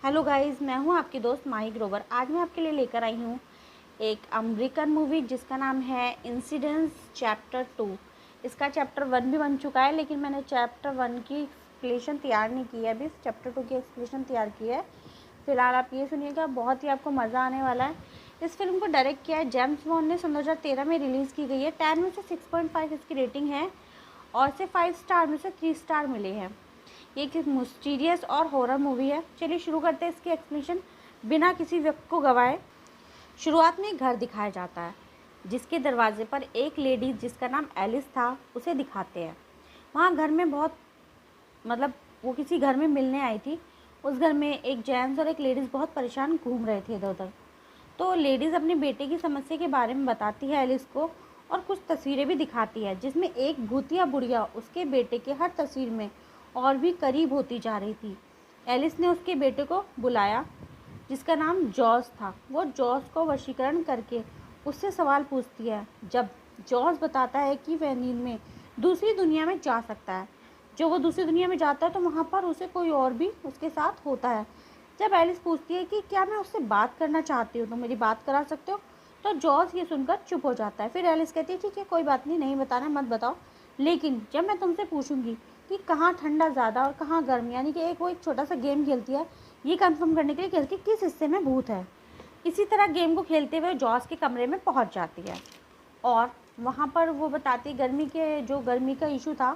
Hello guys, मैं हूं आपकी दोस्त माही ग्रोवर। आज मैं आपके लिए लेकर आई हूं एक अमेरिकन मूवी जिसका नाम है इंसिडेंस चैप्टर 2। इसका चैप्टर 1 भी बन चुका है, लेकिन मैंने चैप्टर 1 की एक्सप्लेनेशन तैयार नहीं की है, अभी चैप्टर 2 की एक्सप्लेनेशन तैयार की है। फिलहाल आप ये सुनिएगा, बहुत ही आपको मज़ा आने वाला है। इस फिल्म को डायरेक्ट किया है जेम्स वॉन ने, सन 2013 में रिलीज़ की गई है। 10 में से 6.5 इसकी रेटिंग है और से 5 स्टार में से 3 स्टार मिले हैं। ये एक मिस्टीरियस और हॉरर मूवी है। चलिए शुरू करते हैं इसकी एक्सप्लेनेशन बिना किसी वक्त को गवाए। शुरुआत में एक घर दिखाया जाता है जिसके दरवाजे पर एक लेडी जिसका नाम एलिस था उसे दिखाते हैं। वहाँ घर में वो किसी घर में मिलने आई थी। उस घर में एक जेंट्स और एक लेडीज़ बहुत परेशान घूम रहे थे इधर उधर। तो लेडीज़ अपने बेटे की समस्या के बारे में बताती है एलिस को और कुछ तस्वीरें भी दिखाती है, जिसमें एक भूतिया बुढ़िया उसके बेटे के हर तस्वीर में और भी करीब होती जा रही थी। एलिस ने उसके बेटे को बुलाया जिसका नाम जॉर्ज था। वो जॉर्ज को वशीकरण करके उससे सवाल पूछती है। जब जॉर्ज बताता है कि वह नींद में दूसरी दुनिया में जा सकता है, जो वो दूसरी दुनिया में जाता है तो वहाँ पर उसे कोई और भी उसके साथ होता है। जब एलिस पूछती है कि क्या मैं उससे बात करना चाहती हूँ तो मेरी बात करा सकते हो, तो जॉर्ज ये सुनकर चुप हो जाता है। फिर एलिस कहती है ठीक है, कोई बात नहीं, नहीं बताना मत बताओ, लेकिन जब मैं तुमसे पूछूंगी कि कहाँ ठंडा ज़्यादा और कहाँ गर्म, यानी कि वो एक छोटा सा गेम खेलती है ये कंफर्म करने के लिए खेलती है किस हिस्से में भूत है। इसी तरह गेम को खेलते हुए जॉर्ज के कमरे में पहुंच जाती है और वहाँ पर वो बताती है गर्मी का इशू था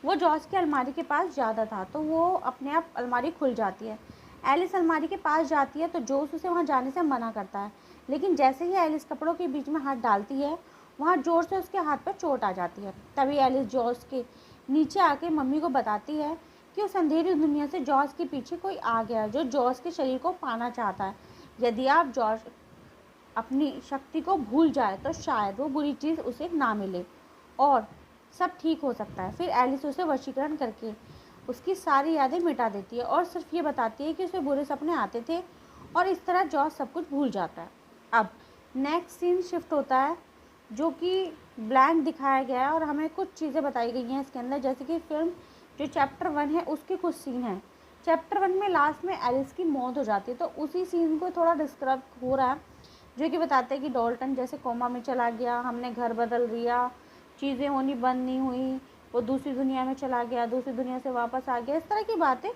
वो जॉर्ज की अलमारी के पास ज़्यादा था, तो वो अपने आप अलमारी खुल जाती है। एलिस अलमारी के पास जाती है तो जोश उसे वहाँ जाने से मना करता है, लेकिन जैसे ही एलिस कपड़ों के बीच में हाथ डालती है वहाँ जोर से उसके हाथ पर चोट आ जाती है। तभी एलिस जॉर्ज के नीचे आके मम्मी को बताती है कि उस अंधेरी दुनिया से जॉर्ज के पीछे कोई आ गया है जो जॉर्ज के शरीर को पाना चाहता है। यदि आप जॉर्ज अपनी शक्ति को भूल जाए तो शायद वो बुरी चीज़ उसे ना मिले और सब ठीक हो सकता है। फिर एलिस उसे वशीकरण करके उसकी सारी यादें मिटा देती है और सिर्फ ये बताती है कि उसे बुरे सपने आते थे और इस तरह जॉर्ज सब कुछ भूल जाता है। अब नेक्स्ट सीन शिफ्ट होता है जो कि ब्लैंक दिखाया गया है और हमें कुछ चीज़ें बताई गई हैं इसके अंदर, जैसे कि फिल्म जो चैप्टर 1 है उसके कुछ सीन हैं। चैप्टर 1 में लास्ट में एलिस की मौत हो जाती है, तो उसी सीन को थोड़ा डिस्क्राइब हो रहा है, जो कि बताते हैं कि डॉल्टन जैसे कोमा में चला गया, हमने घर बदल लिया, चीज़ें होनी बंद नहीं हुई, वो दूसरी दुनिया में चला गया, दूसरी दुनिया से वापस आ गया, इस तरह की बातें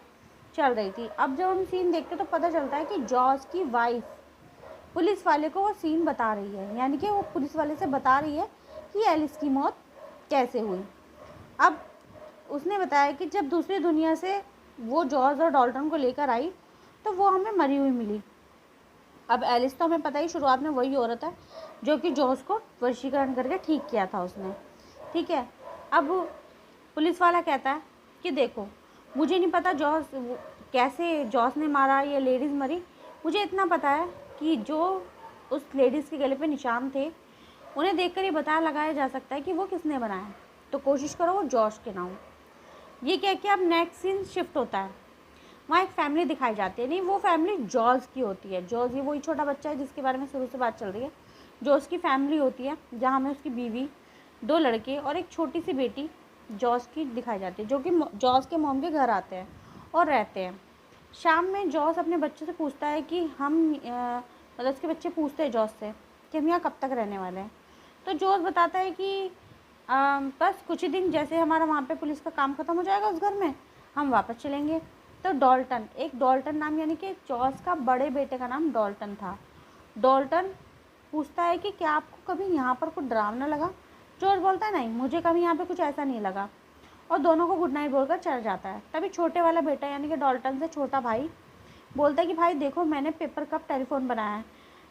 चल रही थी। अब जब हम सीन देखते तो पता चलता है कि जॉर्ज की वाइफ पुलिस वाले को वो सीन बता रही है, यानी कि वो पुलिस वाले से बता रही है कि एलिस की मौत कैसे हुई। अब उसने बताया कि जब दूसरी दुनिया से वो जॉर्ज और डॉल्टन को लेकर आई तो वो हमें मरी हुई मिली। अब एलिस तो हमें पता ही शुरुआत में वही औरत है जो कि जॉर्ज को वशीकरण करके ठीक किया था उसने, ठीक है। अब पुलिस वाला कहता है कि देखो, मुझे नहीं पता कैसे जॉर्ज ने मारा या लेडीज़ मरी, मुझे इतना पता है कि जो उस लेडीज़ के गले पे निशान थे उन्हें देखकर ये पता लगाया जा सकता है कि वो किसने बनाया, तो कोशिश करो वो जॉर्ज के ना हो। ये कह के अब नेक्स्ट सीन शिफ्ट होता है। वहाँ एक फैमिली दिखाई जाती है, नहीं वो फैमिली जॉर्ज की होती है। जॉर्ज ये वही छोटा बच्चा है जिसके बारे में शुरू से बात चल रही है। जॉर्ज की फैमिली होती है जहाँ में उसकी बीवी, 2 लड़के और एक छोटी सी बेटी जॉर्ज की दिखाई जाती है, जो कि जॉर्ज के मॉम के घर आते हैं और रहते हैं। शाम में जॉर्ज अपने बच्चे से पूछता है कि उसके बच्चे पूछते हैं जॉर्ज से कि हम यहाँ कब तक रहने वाले हैं। तो जॉर्ज बताता है कि बस कुछ ही दिन, जैसे हमारा वहाँ पे पुलिस का काम ख़त्म हो जाएगा उस घर में हम वापस चलेंगे। तो डॉल्टन नाम, यानी कि जॉर्ज का बड़े बेटे का नाम डॉल्टन था। डॉल्टन पूछता है कि क्या आपको कभी यहाँ पर कुछ डरावना लगा। जॉर्ज बोलता है नहीं, मुझे कभी यहाँ पे कुछ ऐसा नहीं लगा, और दोनों को गुड नाइट बोलकर चल जाता है। तभी छोटे वाला बेटा, यानी कि डॉल्टन से छोटा भाई, बोलता है कि भाई देखो, मैंने पेपर कप टेलीफोन बनाया है,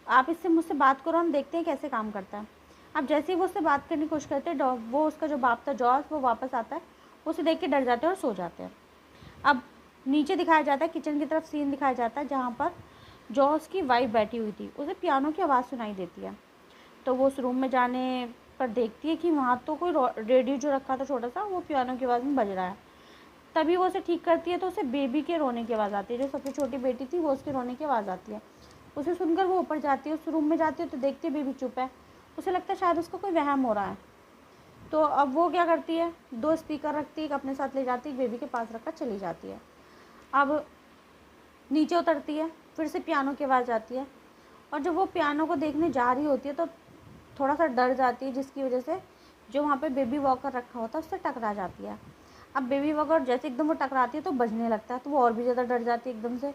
आप इससे मुझसे बात करो, हम देखते हैं कैसे काम करता है। अब जैसे ही वो उससे बात करने की कोशिश करते हैं, वो उसका जो बाप था जॉर्ज, वो वापस आता है, उसे देख के डर जाते हैं और सो जाते हैं। अब नीचे दिखाया जाता है, किचन की तरफ सीन दिखाया जाता है जहाँ पर जॉर्ज की वाइफ बैठी हुई थी। उसे पियानो की आवाज़ सुनाई देती है, तो वो उस रूम में जाने पर देखती है कि वहाँ तो कोई रेडियो जो रखा था छोटा सा, वो पियानो की आवाज़ में बज रहा है। तभी वो उसे ठीक करती है तो उसे बेबी के रोने की आवाज़ आती है। जो सबसे छोटी बेटी थी वो उसके रोने की आवाज़ आती है। उसे सुनकर वो ऊपर जाती है, उस रूम में जाती है तो देखती है बेबी चुप है। उसे लगता है शायद उसको कोई वहम हो रहा है। तो अब वो क्या करती है, 2 स्पीकर रखती है, एक अपने साथ ले जाती है, बेबी के पास रखकर चली जाती है। अब नीचे उतरती है, फिर से पियानो की आवाज़ आती है, और जब वो पियानो को देखने जा रही होती है तो थोड़ा सा डर जाती है, जिसकी वजह से जो वहाँ पे बेबी वॉकर रखा होता है उससे टकरा जाती है। अब बेबी वॉकर जैसे एकदम वो टकराती है तो बजने लगता है, तो वो और भी ज़्यादा डर जाती है एकदम से।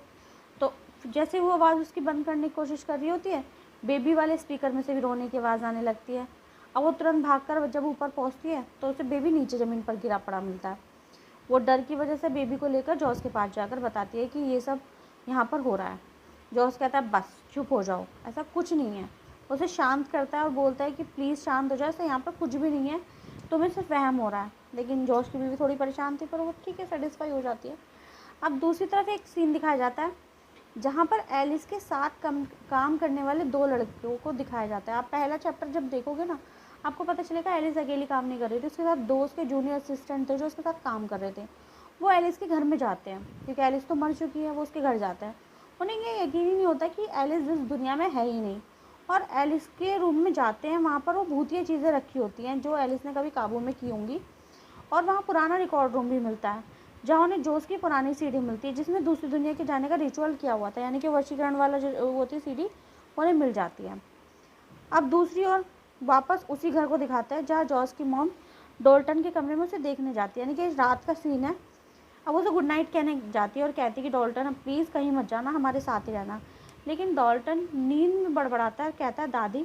तो जैसे वो आवाज़ उसकी बंद करने की कोशिश कर रही होती है, बेबी वाले स्पीकर में से भी रोने की आवाज़ आने लगती है। अब वो तुरंत भागकर जब ऊपर पहुँचती है तो उसे बेबी नीचे ज़मीन पर गिरा पड़ा मिलता है। वो डर की वजह से बेबी को लेकर जॉस के पास जाकर बताती है कि ये सब यहाँ पर हो रहा है। जॉस कहता है बस चुप हो जाओ, ऐसा कुछ नहीं है। उसे शांत करता है और बोलता है कि प्लीज़ शांत हो जाओ, ऐसा यहाँ पर कुछ भी नहीं है, तुम्हें सिर्फ वहम हो रहा है। लेकिन जॉस की बीवी थोड़ी परेशान थी, पर वो ठीक है, सेटिस्फाई हो जाती है। अब दूसरी तरफ एक सीन दिखाया जाता है जहाँ पर एलिस के साथ काम करने वाले 2 लड़कियों को दिखाया जाता है। आप पहला चैप्टर जब देखोगे ना, आपको पता चलेगा एलिस अकेली काम नहीं कर रही थी, उसके साथ 2 उसके जूनियर असिस्टेंट थे जो उसके साथ काम कर रहे थे। वो एलिस के घर में जाते हैं क्योंकि एलिस तो मर चुकी है, वो उसके घर जाता है। उन्हें ये यकीन ही नहीं होता कि एलिस इस दुनिया में है ही नहीं, और एलिस के रूम में जाते हैं। वहाँ पर वो भूतिया चीज़ें रखी होती हैं जो एलिस ने कभी काबू में की होंगी, और वहाँ पुराना रिकॉर्ड रूम भी मिलता है जहाँ उन्हें जोस की पुरानी सीडी मिलती है जिसमें दूसरी दुनिया के जाने का रिचुअल किया हुआ था, यानी कि वशीकरण वाला जो होती है सीडी, उन्हें मिल जाती है। अब दूसरी ओर वापस उसी घर को दिखाता है जहाँ जॉस की मॉम डॉल्टन के कमरे में उसे देखने जाती है, यानी कि रात का सीन है। अब उसे गुड नाइट कहने जाती है और कहती है कि डॉल्टन अब प्लीज़ कहीं मत जाना, हमारे साथ ही रहना। लेकिन डॉल्टन नींद में बड़बड़ाता है, कहता है दादी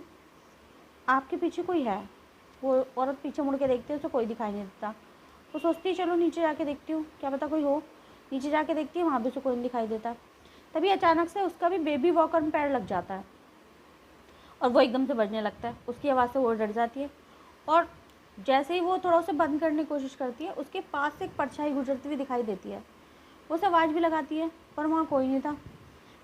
आपके पीछे कोई है। वो औरत पीछे मुड़ के देखती है, उसे कोई दिखाई नहीं देता। वो सोचती है चलो नीचे जाके देखती हूँ, क्या पता कोई हो। नीचे जाके देखती है, वहाँ भी उसे कोई नहीं दिखाई देता। तभी अचानक से उसका भी बेबी वॉकर में पैर लग जाता है और वो एकदम से बजने लगता है। उसकी आवाज़ से वो डर जाती है, और जैसे ही वो थोड़ा उसे बंद करने की कोशिश करती है, उसके पास से एक परछाई गुजरती हुई दिखाई देती है। वो उसे आवाज़ भी लगाती है, पर वहाँ कोई नहीं था।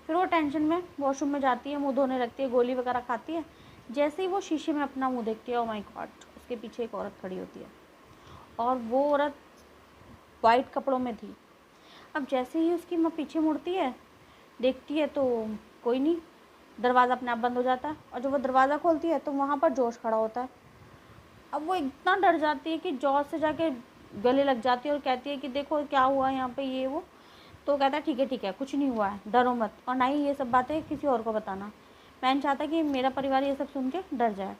फिर वो टेंशन में वॉशरूम में जाती है, मुँह धोने लगती है, गोली वगैरह खाती है। जैसे ही वो शीशे में अपना मुँह देखती है, ओह माय गॉड, उसके पीछे एक औरत खड़ी होती है, और वो औरत वाइट कपड़ों में थी। अब जैसे ही उसकी माँ पीछे मुड़ती है, देखती है तो कोई नहीं, दरवाज़ा अपने आप बंद हो जाता है, और जब वो दरवाज़ा खोलती है तो वहाँ पर जोश खड़ा होता है। अब वो इतना डर जाती है कि जॉस से जाके गले लग जाती है और कहती है कि देखो क्या हुआ यहाँ पे, ये वो। तो कहता है ठीक है कुछ नहीं हुआ है, डरो मत, और ना ही ये सब बातें किसी और को बताना। मैं नहीं चाहता कि मेरा परिवार ये सब सुन के डर जाए।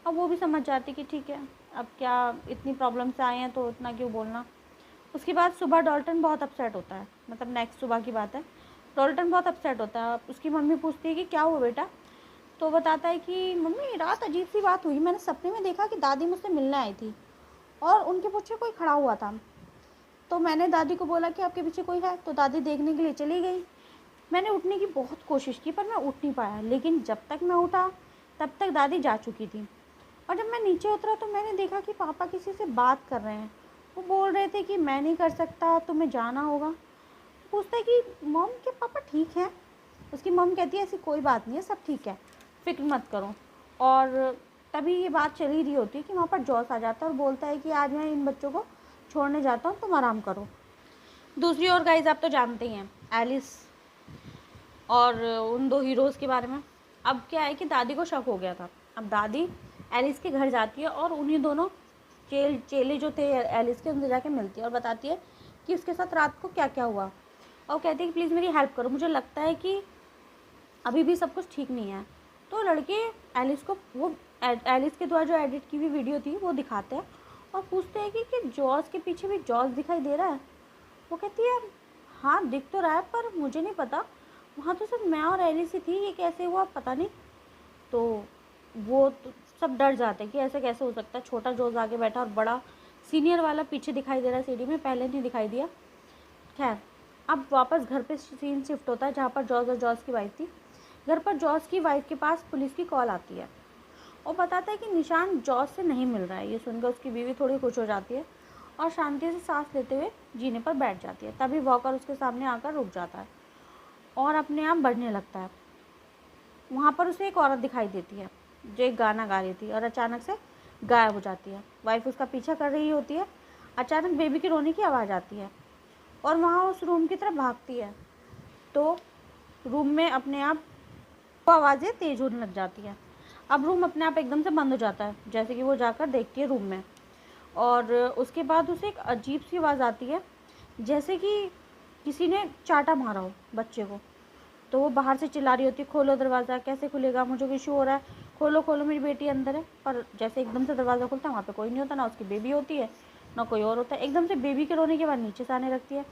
अब वो भी समझ जाती कि ठीक है, अब क्या इतनी प्रॉब्लम से आए हैं तो इतना क्यों बोलना। उसके बाद सुबह डॉल्टन बहुत अपसेट होता है, मतलब नेक्स्ट सुबह की बात है। डॉल्टन बहुत अपसेट होता है। उसकी मम्मी पूछती है कि क्या हुआ बेटा, तो बताता है कि मम्मी रात अजीब सी बात हुई, मैंने सपने में देखा कि दादी मुझसे मिलने आई थी और उनके पीछे कोई खड़ा हुआ था। तो मैंने दादी को बोला कि आपके पीछे कोई है, तो दादी देखने के लिए चली गई। मैंने उठने की बहुत कोशिश की पर मैं उठ नहीं पाया, लेकिन जब तक मैं उठा तब तक दादी जा चुकी थी। और जब मैं नीचे उतरा तो मैंने देखा कि पापा किसी से बात कर रहे हैं। वो बोल रहे थे कि मैं नहीं कर सकता, तुम्हें जाना होगा। पूछता है कि मॉम के पापा ठीक हैं। उसकी मॉम कहती है ऐसी कोई बात नहीं है, सब ठीक है, फिक्र मत करो। और तभी ये बात चली रही होती है कि वहाँ पर जॉस आ जाता है और बोलता है कि आज मैं इन बच्चों को छोड़ने जाता हूँ, तुम आराम करो। दूसरी ओर गाइस आप तो जानते ही हैं एलिस और उन 2 हीरोज़ के बारे में। अब क्या है कि दादी को शक हो गया था। अब दादी एलिस के घर जाती है और उन्हीं दोनों चेले जो थे एलिस के, उनसे जाके मिलती है और बताती है कि उसके साथ रात को क्या क्या हुआ, और कहती है कि प्लीज़ मेरी हेल्प करो, मुझे लगता है कि अभी भी सब कुछ ठीक नहीं है। तो लड़के एलिस को वो एलिस के द्वारा जो एडिट की हुई वीडियो थी वो दिखाते हैं और पूछते हैं कि जॉस के पीछे भी जॉस दिखाई दे रहा है। वो कहती है हाँ दिख तो रहा है, पर मुझे नहीं पता, वहाँ तो सिर्फ मैं और एलिस ही थी, ये कैसे हुआ पता नहीं। तो वो तो सब डर जाते हैं कि ऐसे कैसे हो सकता है, छोटा जॉस आगे बैठा और बड़ा सीनियर वाला पीछे दिखाई दे रहा है सीढ़ी में, पहले नहीं दिखाई दिया। खैर अब वापस घर पे सीन शिफ्ट होता है जहाँ पर जॉस और जॉस की वाइफ थी। घर पर जॉस की वाइफ के पास पुलिस की कॉल आती है और बताता है कि निशान जॉस से नहीं मिल रहा है। ये सुनकर उसकी बीवी थोड़ी खुश हो जाती है और शांति से सांस लेते हुए जीने पर बैठ जाती है। तभी वॉकर उसके सामने आकर रुक जाता है और अपने आप बढ़ने लगता है। वहाँ पर उसे एक औरत दिखाई देती है जो एक गाना गा रही थी और अचानक से गायब हो जाती है। वाइफ उसका पीछा कर रही होती है। अचानक बेबी के रोने की आवाज़ आती है और वहाँ उस रूम की तरफ भागती है तो रूम में अपने आप आवाज़ें तेज़ होने लग जाती है। अब रूम अपने आप एकदम से बंद हो जाता है, जैसे कि वो जाकर देखती है रूम में, और उसके बाद उसे एक अजीब सी आवाज़ आती है जैसे कि किसी ने चाटा मारा हो बच्चे को, तो वो बाहर से चिल्ला रही होती है, खोलो दरवाज़ा, कैसे खुलेगा, मुझे कुछ इशू हो रहा है, खोलो खोलो मेरी बेटी अंदर है। पर जैसे एकदम से दरवाज़ा खुलता है, वहाँ पे कोई नहीं होता, ना उसकी बेबी होती है ना कोई और होता है। एकदम से बेबी के रोने के बाद नीचे से आने लगती है।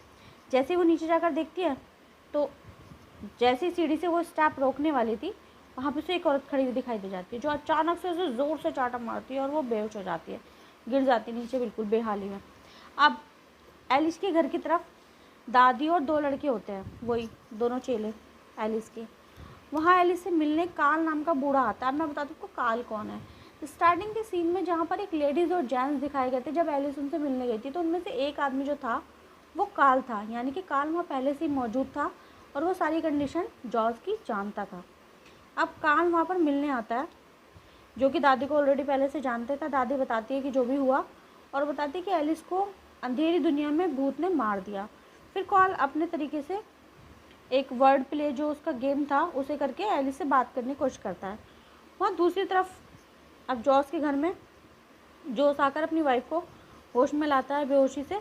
जैसे ही वो नीचे जाकर देखती है, तो जैसे ही सीढ़ी से वो स्टेप रोकने वाली थी, वहाँ पे से एक औरत खड़ी हुई दिखाई दे जाती है, जो अचानक से उसे ज़ोर से चाटा मारती है और वो बेहोश हो जाती है, गिर जाती है नीचे बिल्कुल बेहाली में। अब एलिस के घर की तरफ दादी और 2 लड़के होते हैं, वही दोनों चेले एलिस के। वहाँ एलिस से मिलने काल नाम का बूढ़ा आता है। अब मैं बताती हूँ आपको काल कौन है। स्टार्टिंग के सीन में जहाँ पर एक लेडीज़ और जेंट्स दिखाए गए थे, जब एलिस उनसे मिलने गई थी, तो उनमें से एक आदमी जो था वो काल था, यानी कि काल वहाँ पहले से ही मौजूद था और वो सारी कंडीशन जॉर्ज की जानता था। अब काल वहाँ पर मिलने आता है, जो कि दादी को ऑलरेडी पहले से जानते था। दादी बताती है कि जो भी हुआ, और बताती है कि एलिस को अंधेरी दुनिया में भूत ने मार दिया। फिर काल अपने तरीके से एक वर्ड प्ले जो उसका गेम था उसे करके एलिस से बात करने की कोशिश करता है। वहाँ दूसरी तरफ अब जॉर्ज के घर में जोस आकर अपनी वाइफ को होश में लाता है बेहोशी से,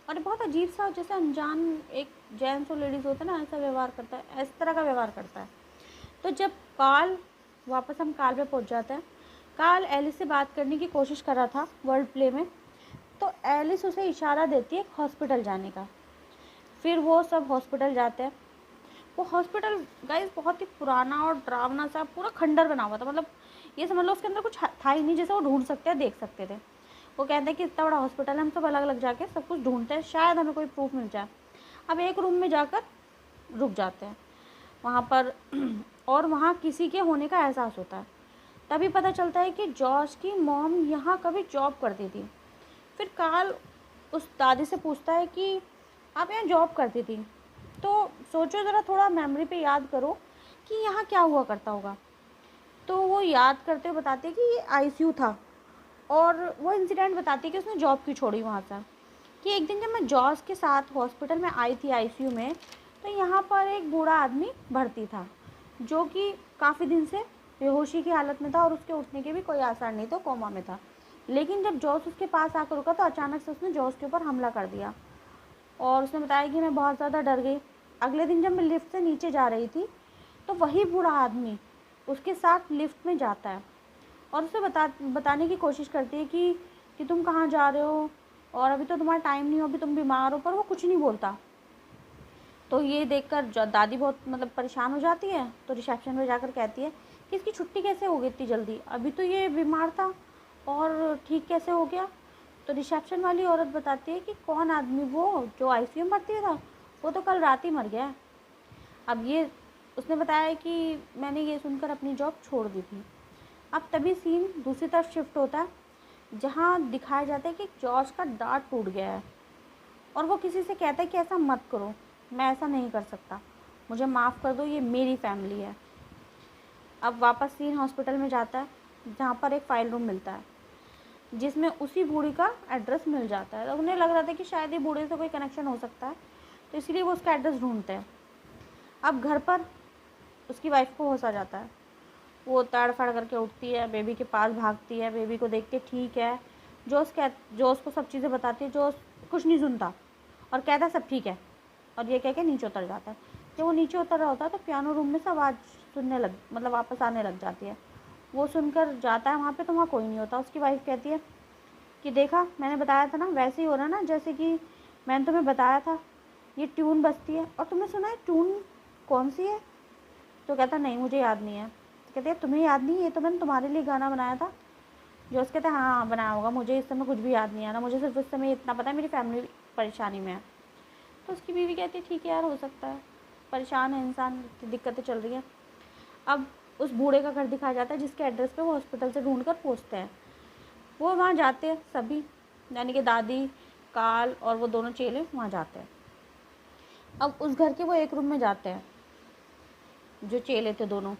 और बहुत अजीब सा, जैसे अनजान एक जेंट्स और लेडीज़ होता है ना, ऐसा व्यवहार करता है, इस तरह का व्यवहार करता है। तो जब काल वापस हम काल पे पहुंच जाते हैं, काल एलिस से बात करने की कोशिश कर रहा था वर्ड प्ले में, तो एलिस उसे इशारा देती है हॉस्पिटल जाने का। फिर वो सब हॉस्पिटल जाते हैं। वो हॉस्पिटल गाइस बहुत ही पुराना और डरावना सा पूरा खंडर बना हुआ था, मतलब ये समझ लो उसके अंदर कुछ था ही नहीं, जैसे वो ढूंढ सकते हैं, देख सकते थे। वो कहते हैं कि इतना बड़ा हॉस्पिटल है, हम सब अलग अलग जाके सब कुछ ढूंढते हैं, शायद हमें कोई प्रूफ मिल जाए। अब एक रूम में जाकर रुक जाते हैं वहाँ पर और वहाँ किसी के होने का एहसास होता है। तभी पता चलता है कि जॉर्ज की मॉम यहाँ कभी जॉब करती थी। फिर काल उस दादी से पूछता है कि आप यहाँ जॉब करती थी, तो सोचो ज़रा, थोड़ा मेमोरी पे याद करो कि यहाँ क्या हुआ करता होगा। तो वो याद करते हुए बताते हैं कि ये आईसीयू था, और वो इंसिडेंट बताती है कि उसने जॉब क्यों छोड़ी वहाँ से। कि एक दिन जब मैं जॉर्ज के साथ हॉस्पिटल में आई थी आईसीयू में, तो यहाँ पर एक बूढ़ा आदमी भर्ती था, जो कि काफ़ी दिन से बेहोशी की हालत में था और उसके उठने के भी कोई आसार नहीं था, कोमा में था। लेकिन जब जॉर्ज उसके पास आकर रुका, तो अचानक से उसने जॉर्ज के ऊपर हमला कर दिया, और उसने बताया कि मैं बहुत ज़्यादा डर गई। अगले दिन जब मैं लिफ्ट से नीचे जा रही थी, तो वही बूढ़ा आदमी उसके साथ लिफ्ट में जाता है और उसे बताने की कोशिश करती है कि तुम कहाँ जा रहे हो, और अभी तो तुम्हारा टाइम नहीं हो, अभी तुम बीमार हो, पर वो कुछ नहीं बोलता। तो ये देखकर दादी बहुत मतलब परेशान हो जाती है, तो रिसेप्शन में जाकर कहती है कि इसकी छुट्टी कैसे हो गई इतनी जल्दी, अभी तो ये बीमार था और ठीक कैसे हो गया। तो रिसेप्शन वाली औरत बताती है कि कौन आदमी, वो जो आईसीयू में भर्ती था, वो तो कल रात ही मर गया है। अब ये उसने बताया कि मैंने ये सुनकर अपनी जॉब छोड़ दी थी। अब तभी सीन दूसरी तरफ शिफ्ट होता है, जहाँ दिखाया जाता है कि जॉर्ज का दांत टूट गया है, और वो किसी से कहता है कि ऐसा मत करो, मैं ऐसा नहीं कर सकता, मुझे माफ़ कर दो, ये मेरी फैमिली है। अब वापस सीन हॉस्पिटल में जाता है, जहाँ पर एक फ़ाइल रूम मिलता है, जिसमें उसी बूढ़ी का एड्रेस मिल जाता है। तो उन्हें लग रहा था कि शायद ये बूढ़े से कोई कनेक्शन हो सकता है, तो इसलिए वो उसका एड्रेस ढूंढते हैं। अब घर पर उसकी वाइफ को होश आ जाता है, वो तड़फड़ करके उठती है, बेबी के पास भागती है, बेबी को देख के ठीक है। जो उसको सब चीज़ें बताती है, जो कुछ नहीं सुनता और कहता है सब ठीक है, और ये कह के नीचे उतर जाता है। जब वो नीचे उतर रहा होता है, तो पियानो रूम में से आवाज़ सुनने लग मतलब वापस आने लग जाती है। वो सुनकर जाता है वहाँ पे, तो वहाँ कोई नहीं होता। उसकी वाइफ कहती है कि देखा, मैंने बताया था ना, वैसे ही हो रहा ना जैसे कि मैंने तुम्हें बताया था, ये ट्यून बजती है। और तुमने सुना है ट्यून कौन सी है? तो कहता नहीं, मुझे याद नहीं है। तो कहते हैं तुम्हें याद नहीं, ये तो मैंने तुम्हारे लिए गाना बनाया था। जो उसके कहते हैं हाँ हाँ बनाया होगा, मुझे इस समय कुछ भी याद नहीं आ रहा, मुझे सिर्फ इस समय इतना पता है मेरी फैमिली परेशानी में है। तो उसकी बीवी कहती है ठीक है यार, हो सकता है, परेशान है इंसान, दिक्कतें चल रही हैं। अब उस बूढ़े का घर दिखाया जाता है, जिसके एड्रेस पे वो हॉस्पिटल से ढूंढ कर पहुँचते हैं। वो वहाँ जाते हैं सभी, यानी कि दादी, काल और वो दोनों चेले वहाँ जाते हैं। अब उस घर के वो एक रूम में जाते हैं, जो चेले थे दोनों।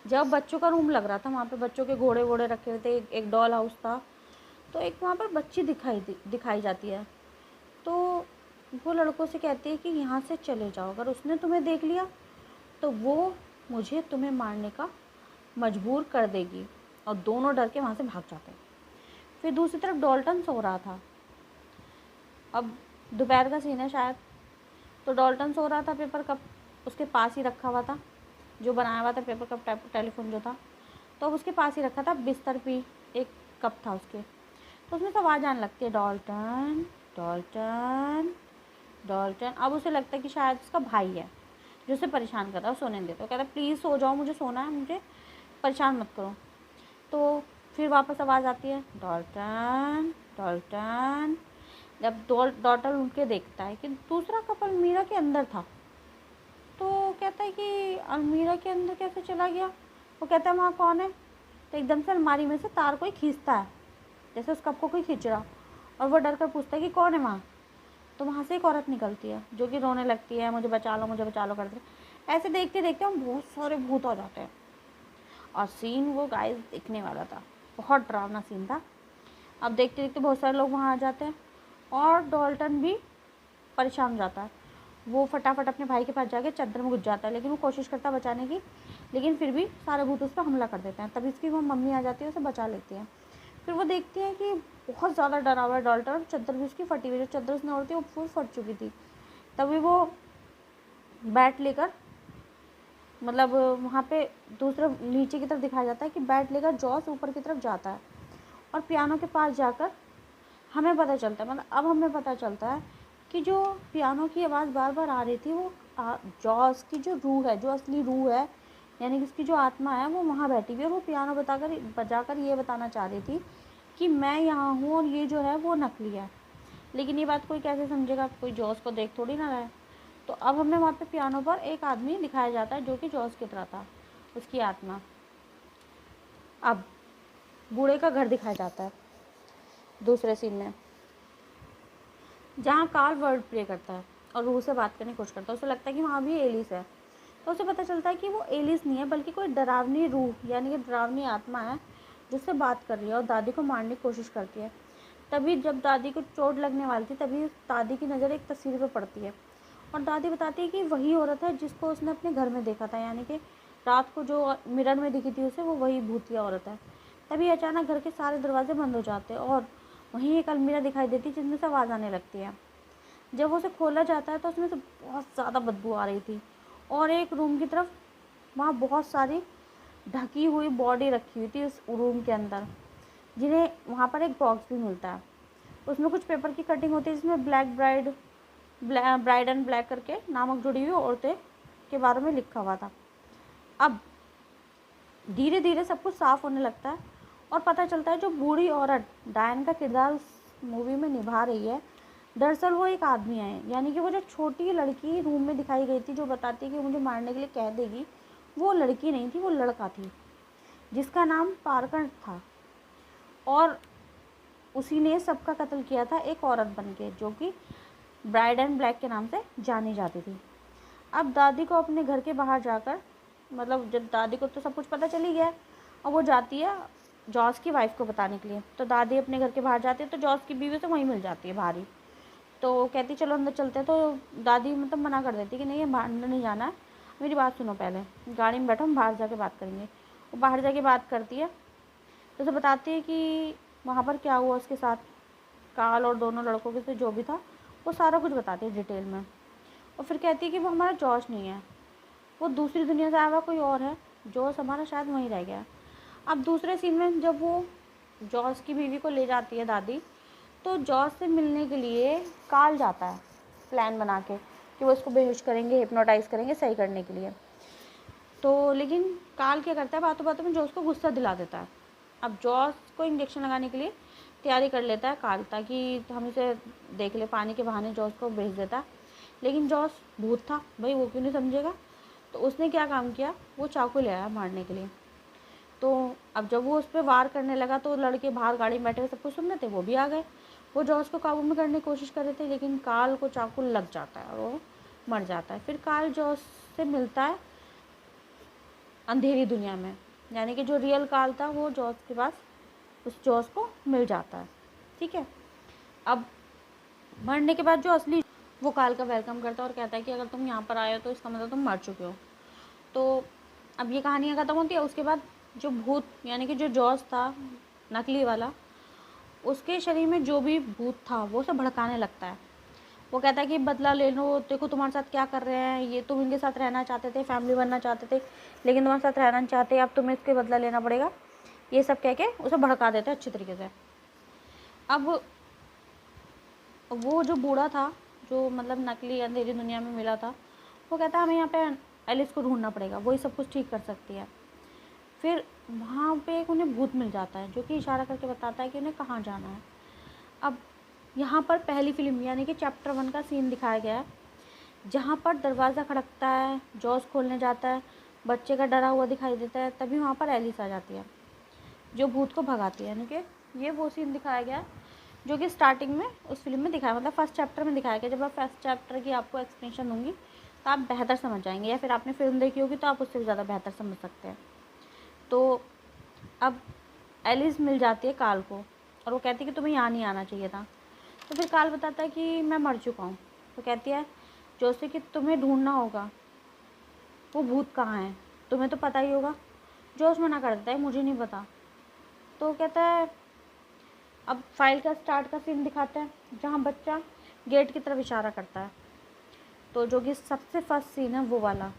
जब बच्चों का रूम लग रहा था, वहाँ पे बच्चों के घोड़े वोड़े रखे हुए थे, एक डॉल हाउस था। तो एक वहाँ पर बच्ची दिखाई जाती है। तो वो लड़कों से कहती है कि यहाँ से चले जाओ, अगर उसने तुम्हें देख लिया तो वो मुझे तुम्हें मारने का मजबूर कर देगी। और दोनों डर के वहाँ से भाग जाते हैं। फिर दूसरी तरफ डॉल्टन सो रहा था। अब दोपहर का सीन है शायद, तो डॉल्टन सो रहा था, पेपर कप उसके पास ही रखा हुआ था, जो बनाया हुआ था पेपर कप टेलीफोन जो था, तो अब उसके पास ही रखा था, बिस्तर पे एक कप था उसके। तो उसमें से आवाज़ आने लगती है, डॉल्टन डॉल्टन डॉल्टन। अब उसे लगता है कि शायद उसका भाई है जो उसे परेशान कर रहा है, सोने दे। तो कहता है प्लीज़ सो जाओ, मुझे सोना है, मुझे परेशान मत करो। तो फिर वापस आवाज़ आती है, डॉल्टन डॉल्टन। जब डॉल्टन उठ के देखता है कि दूसरा कप अलमीरा के अंदर था, तो कहता है कि अलमीरा के अंदर कैसे चला गया। वो कहता है वहाँ कौन है। तो एकदम से अलमारी में से तार कोई खींचता है, जैसे उस कप को कोई खींच रहा, और वो डर कर पूछता है कि कौन है वहाँ। तो वहाँ से एक औरत निकलती है जो कि रोने लगती है, मुझे बचा लो मुझे बचा लो करते। ऐसे देखते देखते हम बहुत सारे भूत आ जाते हैं, और सीन वो गाइस दिखने वाला था, बहुत डरावना सीन था। अब देखते देखते बहुत सारे लोग वहाँ आ जाते हैं, और डॉल्टन भी परेशान हो जाता है। वो फटाफट अपने भाई के पास जाके चादर में घुस जाता है, लेकिन वो कोशिश करता है बचाने की, लेकिन फिर भी सारे भूत उस पर हमला कर देते हैं। तभी इसकी वो मम्मी आ जाती है, उसे बचा लेती है। फिर वो देखती है कि बहुत ज़्यादा डरा हुआ है डॉल्टन, और चादर भी उसकी फटी हुई, जो चादर उसने ओढ़ी थी वो फुल फट चुकी थी। तभी वो बैट लेकर, मतलब वहाँ पे दूसरे नीचे की तरफ दिखाया जाता है कि बैट लेकर जॉस ऊपर की तरफ जाता है, और पियानो के पास जाकर हमें पता चलता है, मतलब अब हमें पता चलता है कि जो पियानो की आवाज़ बार बार आ रही थी वो जॉस की जो रूह है, जो असली रूह है, यानी कि उसकी जो आत्मा है वो वहाँ बैठी हुई है। और वो पियानो बजाकर ये बताना चाह रही थी कि मैं यहाँ हूँ और ये जो है वो नकली है। लेकिन ये बात कोई कैसे समझेगा, कोई जॉस को देख थोड़ी ना रहा है। तो अब हमें वहाँ पे पियानो पर एक आदमी दिखाया जाता है जो कि जॉस की तरह था, उसकी आत्मा। अब बूढ़े का घर दिखाया जाता है दूसरे सीन में, जहाँ कार्ल वर्ड प्ले करता है और रूह से बात करने की कोशिश करता है। उसे लगता है कि वहाँ भी एलिस है, तो उसे पता चलता है कि वो एलिस नहीं है, बल्कि कोई डरावनी रूह यानी कि डरावनी आत्मा है जिससे बात कर रही है और दादी को मारने की कोशिश करती है। तभी जब दादी को चोट लगने वाली थी, तभी दादी की नज़र एक तस्वीर पर पड़ती है, और दादी बताती है कि वही औरत है जिसको उसने अपने घर में देखा था, यानी कि रात को जो मिरर में दिखी थी उसे, वो वही भूतिया औरत है। तभी अचानक घर के सारे दरवाजे बंद हो जाते हैं, और वहीं एक अलमीरा दिखाई देती है जिसमें से आवाज़ आने लगती है। जब उसे खोला जाता है तो उसमें से बहुत ज़्यादा बदबू आ रही थी, और एक रूम की तरफ वहाँ बहुत सारी ढकी हुई बॉडी रखी हुई थी उस रूम के अंदर, जिन्हें वहाँ पर एक बॉक्स भी मिलता है। उसमें कुछ पेपर की कटिंग होती है जिसमें ब्राइड एंड ब्लैक करके नामक जुड़ी हुई औरतें के बारे में लिखा हुआ था। अब धीरे धीरे सब कुछ साफ होने लगता है, और पता चलता है जो बूढ़ी औरत डायन का किरदार उस मूवी में निभा रही है, दरअसल वो एक आदमी है। यानी कि वो जो छोटी लड़की रूम में दिखाई गई थी जो बताती है कि मुझे मारने के लिए कह देगी, वो लड़की नहीं थी, वो लड़का थी जिसका नाम पार्कर था, और उसी ने सबका कत्ल किया था एक औरत बनके, जो कि ब्राइड एंड ब्लैक के नाम से जानी जाती थी। अब दादी को अपने घर के बाहर जाकर, मतलब जब दादी को तो सब कुछ पता चली गया, और वो जाती है जॉस की वाइफ को बताने के लिए। तो दादी अपने घर के बाहर जाती है, तो जॉस की बीवी तो वहीं मिल जाती है बाहर ही। तो कहती चलो अंदर चलते हैं, तो दादी मतलब मना कर देती कि नहीं, ये अंदर नहीं जाना है, मेरी बात सुनो, पहले गाड़ी में बैठो, हम बाहर जाके बात करेंगे। वो बाहर जाके बात करती है, तो उसे बताती है कि वहाँ पर क्या हुआ उसके साथ, कार्ल और दोनों लड़कों के साथ जो भी था, वो सारा कुछ बताती है डिटेल में। और फिर कहती है कि वो हमारा जॉस नहीं है, वो दूसरी दुनिया से आया हुआ कोई और है, जॉस हमारा शायद वहीं रह गया। अब दूसरे सीन में जब वो जॉस की बीवी को ले जाती है दादी, तो जॉस से मिलने के लिए कार्ल जाता है प्लान बना के कि वो इसको बेहोश करेंगे, हिप्नोटाइज़ करेंगे सही करने के लिए। तो लेकिन कार्ल क्या करता है, बातों बातों में जॉस को गुस्सा दिला देता है। अब जॉस को इंजेक्शन लगाने के लिए तैयारी कर लेता है कार्ल, ताकि हम इसे देख ले, पानी के बहाने जॉस को भेज देता। लेकिन जॉस भूत था भाई, वो क्यों नहीं समझेगा। तो उसने क्या काम किया, वो चाकू ले आया मारने के लिए। तो अब जब वो उस पर वार करने लगा, तो लड़के बाहर गाड़ी में बैठे हुए सब कुछ सुन रहे थे, वो भी आ गए। वो जॉस को काबू में करने की कोशिश कर रहे थे, लेकिन कार्ल को चाकू लग जाता है और वो मर जाता है। फिर कार्ल जॉस से मिलता है अंधेरी दुनिया में, यानी कि जो रियल कार्ल था वो जॉस के पास, उस जॉस को मिल जाता है। ठीक है, अब मरने के बाद जो असली, वो कार्ल का वेलकम करता है और कहता है कि अगर तुम यहाँ पर आए हो तो इसका मतलब तुम मर चुके हो। तो अब ये कहानियाँ ख़त्म होती है। उसके बाद जो भूत यानी कि जो जॉस था नकली वाला, उसके शरीर में जो भी भूत था वो उसे भड़काने लगता है, वो कहता है कि बदला ले लो, देखो तुम्हारे साथ क्या कर रहे हैं ये, तुम इनके साथ रहना चाहते थे, फैमिली बनना चाहते थे, लेकिन तुम्हारे साथ रहना नहीं चाहते, अब तुम्हें इसके बदला लेना पड़ेगा। ये सब कह के उसे भड़का देते हैं अच्छी तरीके से। अब वो जो बूढ़ा था, जो मतलब नकली अंधेरी दुनिया में मिला था, वो कहता है हमें यहाँ पे एलिस को ढूंढना पड़ेगा, वही सब कुछ ठीक कर सकती है। फिर वहाँ पे एक उन्हें भूत मिल जाता है जो कि इशारा करके बताता है कि उन्हें कहाँ जाना है। अब यहाँ पर पहली फिल्म यानी कि चैप्टर 1 का सीन दिखाया गया है, जहाँ पर दरवाज़ा खड़कता है, जॉस खोलने जाता है, बच्चे का डरा हुआ दिखाई देता है, तभी वहाँ पर एलिस आ जाती है जो भूत को भगाती है। यानी कि ये वो सीन दिखाया गया जो कि स्टार्टिंग में उस फिल्म में दिखाया, मतलब फर्स्ट चैप्टर में दिखाया गया। जब आप फर्स्ट चैप्टर की आपको एक्सप्लेनेशन दूंगी तो आप बेहतर समझ जाएंगे, या फिर आपने फिल्म देखी होगी तो आप उससे भी ज़्यादा बेहतर समझ सकते हैं। तो अब एलिस मिल जाती है काल को और वो कहती है कि तुम्हें यहाँ नहीं आना चाहिए था। तो फिर काल बताता है कि मैं मर चुका हूँ। तो कहती है जोसे कि तुम्हें ढूंढना होगा, वो भूत कहाँ है, तुम्हें तो पता ही होगा। जोश मना कर देता है मुझे नहीं पता। तो कहता है, अब फाइल का स्टार्ट का सीन दिखाते हैं जहाँ बच्चा गेट की तरफ इशारा करता है, तो जो कि सबसे फर्स्ट सीन है वो वाला।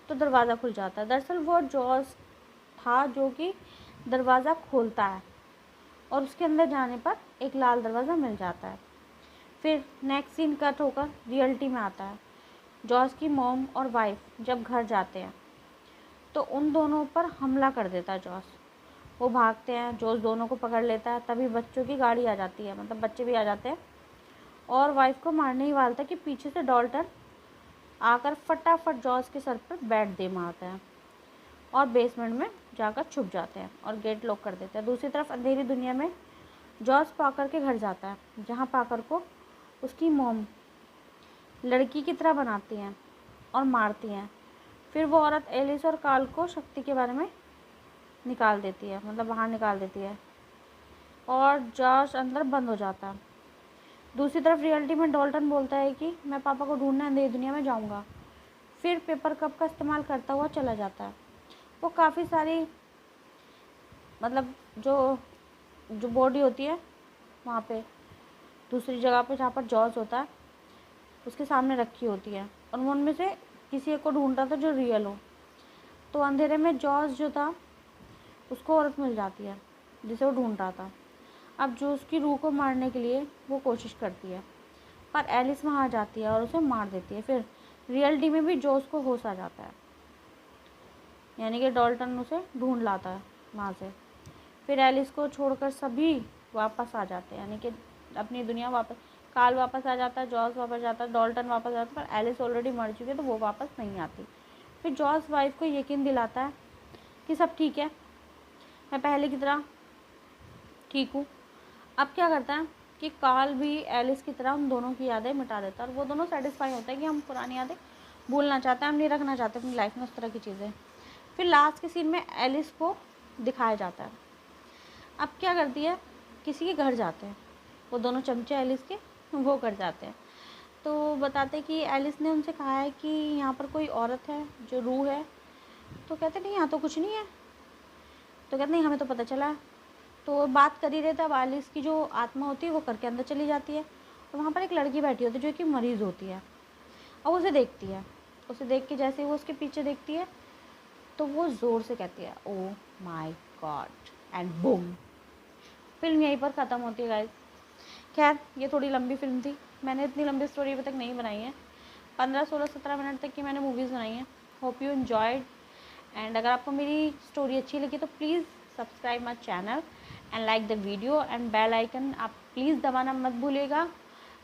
तो दरवाज़ा खुल जाता है। दरअसल वो जॉस था जो कि दरवाज़ा खोलता है और उसके अंदर जाने पर एक लाल दरवाज़ा मिल जाता है। फिर नेक्स्ट सीन कट होकर रियलिटी में आता है। जॉस की मॉम और वाइफ जब घर जाते हैं तो उन दोनों पर हमला कर देता है जॉस। वो भागते हैं, जॉस दोनों को पकड़ लेता है, तभी बच्चों की गाड़ी आ जाती है, मतलब बच्चे भी आ जाते हैं और वाइफ को मारने ही वाला था कि पीछे से डॉल्टन आकर फटाफट जॉस के सर पर बैट दे मारता है और बेसमेंट में जाकर छुप जाते हैं और गेट लॉक कर देते हैं। दूसरी तरफ अंधेरी दुनिया में जॉस पाकर के घर जाता है, जहाँ पाकर को उसकी मॉम लड़की की तरह बनाती हैं और मारती हैं। फिर वो औरत एलिस और काल को शक्ति के बारे में निकाल देती है, मतलब बाहर निकाल देती है और जॉस अंदर बंद हो जाता है। दूसरी तरफ रियलिटी में डॉल्टन बोलता है कि मैं पापा को ढूंढने अंधेरी दुनिया में जाऊंगा। फिर पेपर कप का इस्तेमाल करता हुआ चला जाता है। वो काफ़ी सारी मतलब जो जो बॉडी होती है वहाँ पे दूसरी जगह पे जहाँ पर जॉस होता है उसके सामने रखी होती है और वो उनमें से किसी एक को ढूंढ रहा था जो रियल हो। तो अंधेरे में जॉस जो था उसको औरत मिल जाती है जिसे वो ढूंढ रहा था। अब जो उसकी रूह को मारने के लिए वो कोशिश करती है, पर एलिस वहाँ आ जाती है और उसे मार देती है। फिर रियलिटी में भी जॉस को होश आ जाता है, यानी कि डॉल्टन उसे ढूंढ लाता है वहाँ से। फिर एलिस को छोड़कर सभी वापस आ जाते हैं, यानी कि अपनी दुनिया वापस, काल वापस आ जाता है, जॉस वापस जाता है, डॉल्टन वापस आता है, पर एलिस ऑलरेडी मर चुकी है तो वो वापस नहीं आती। फिर जॉस वाइफ को यकीन दिलाता है कि सब ठीक है, मैं पहले की तरह ठीक हूँ। अब क्या करता है कि काल भी एलिस की तरह उन दोनों की यादें मिटा देता है और वो दोनों सेटिस्फाई होता है कि हम पुरानी यादें भूलना चाहते हैं, हम नहीं रखना चाहते अपनी लाइफ में उस तरह की चीज़ें। फिर लास्ट के सीन में एलिस को दिखाया जाता है। अब क्या करती है, किसी के घर जाते हैं, वो दोनों चमचे एलिस के वो घर जाते हैं। तो बताते कि एलिस ने उनसे कहा है कि यहाँ पर कोई औरत है जो रूह है। तो कहते नहीं यहाँ तो कुछ नहीं है। तो कहते नहीं हमें तो पता चला है। तो बात कर ही रहे थे, अब एलिस की जो आत्मा होती है वो करके अंदर चली जाती है और वहाँ पर एक लड़की बैठी होती है जो कि मरीज़ होती है और उसे देखती है। उसे देख के जैसे वो उसके पीछे देखती है तो वो ज़ोर से कहती है oh my God, and boom, film यहीं पर ख़त्म होती है गाइस। खैर ये थोड़ी लंबी फिल्म थी, मैंने इतनी लंबी स्टोरी अभी तक नहीं बनाई है, 15, 16, 17 मिनट तक की मैंने मूवीज़ बनाई हैं। होप यू एन्जॉयड, एंड अगर आपको मेरी स्टोरी अच्छी लगी तो please subscribe my channel and like the video, and bell icon आप प्लीज़ दबाना मत भूलिएगा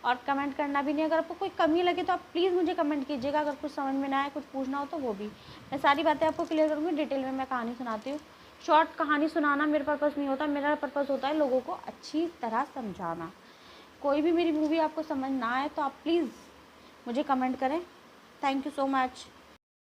और कमेंट करना भी नहीं। अगर आपको कोई कमी लगे तो आप प्लीज़ मुझे कमेंट कीजिएगा। अगर कुछ समझ में ना आए, कुछ पूछना हो तो वो भी, मैं सारी बातें आपको क्लियर करूँगी। डिटेल में मैं कहानी सुनाती हूँ। शॉर्ट कहानी सुनाना मेरा पर्पज़ नहीं होता, मेरा पर्पज़ होता है लोगों को अच्छी तरह समझाना। कोई भी मेरी मूवी आपको समझ ना आए तो आप प्लीज़ मुझे कमेंट करें। Thank you so much.